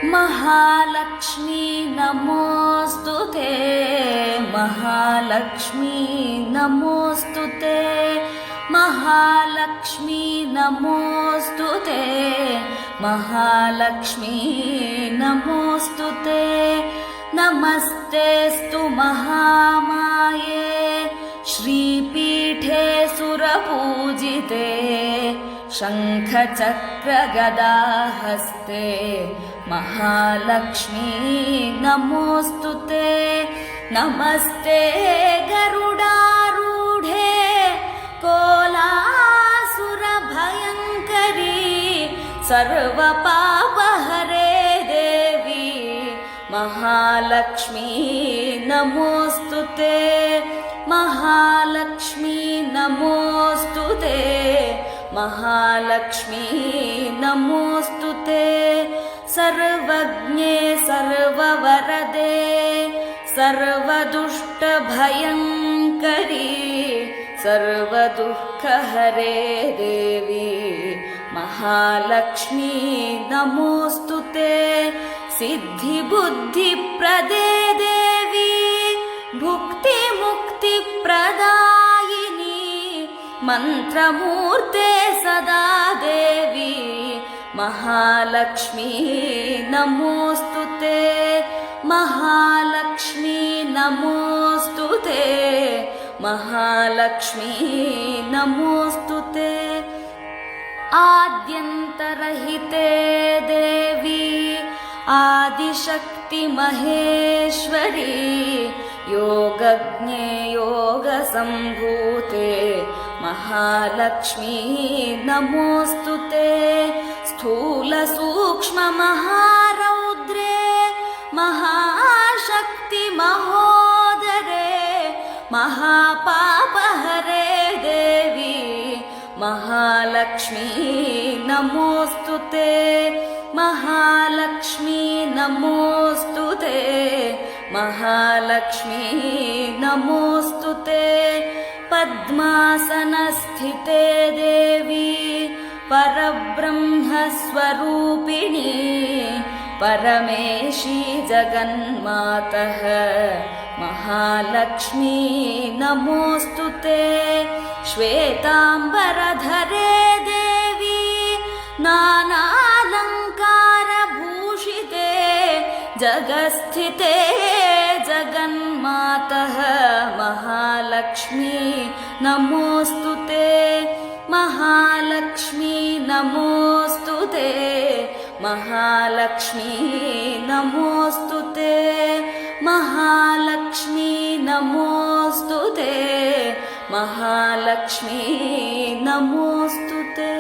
महालक्ष्मी नमोस्तुते, महालक्ष्मी नमोस्तुते, महालक्ष्मी नमोस्तुते, महालक्ष्मी नमोस्तुते। नमस्तेस्तु महामाये श्रीपीठे सुरपूजिते, शङ्खचक्रगदाहस्ते, महालक्ष्मी नमोस्तुते। नमस्ते गरुडारूढे कोलासुरभयङ्करी, सर्वपापहरे देवी, महालक्ष्मी नमोस्तुते, महालक्ष्मी नमोस्तुते, महालक्ष्मी नमोस्तुते। सर्वज्ञे सर्ववरदे सर्वदुष्टभयङ्करी, सर्वदुःखहरे देवी, महालक्ष्मी नमोस्तुते। सिद्धिबुद्धिप्रदे देवी, भुक्तिमुक्तिप्रदायिनी, मन्त्रमूर्ते सदा देवी, महालक्ष्मी नमोस्तुते, महालक्ष्मी नमोस्तुते, महालक्ष्मी नमोस्तुते। आद्यन्तरहिते देवी, आदिशक्ति महेश्वरी, योगज्ञे योगसम्भूते, महालक्ष्मी नमोस्तुते। स्थूलसूक्ष्ममहारौद्रे, महाशक्ति महोदरे, महापापहरे देवी, महालक्ष्मी नमोस्तुते, महालक्ष्मी नमोस्तुते, महालक्ष्मी नमोस्तुते। पद्मासनस्थिते देवी, परब्रह्मस्वरूपिणी, परमेशी जगन्मातः, महालक्ष्मी नमोस्तुते। श्वेताम्बरधरे देवी, नानालङ्कारभूषिते, जगस्थिते जगन्मातः, महालक्ष्मी नमोस्तुते, महालक्ष्मी नमोस्तुते, महालक्ष्मी नमोस्तुते, महालक्ष्मी नमोस्तुते, महालक्ष्मी नमोस्तुते।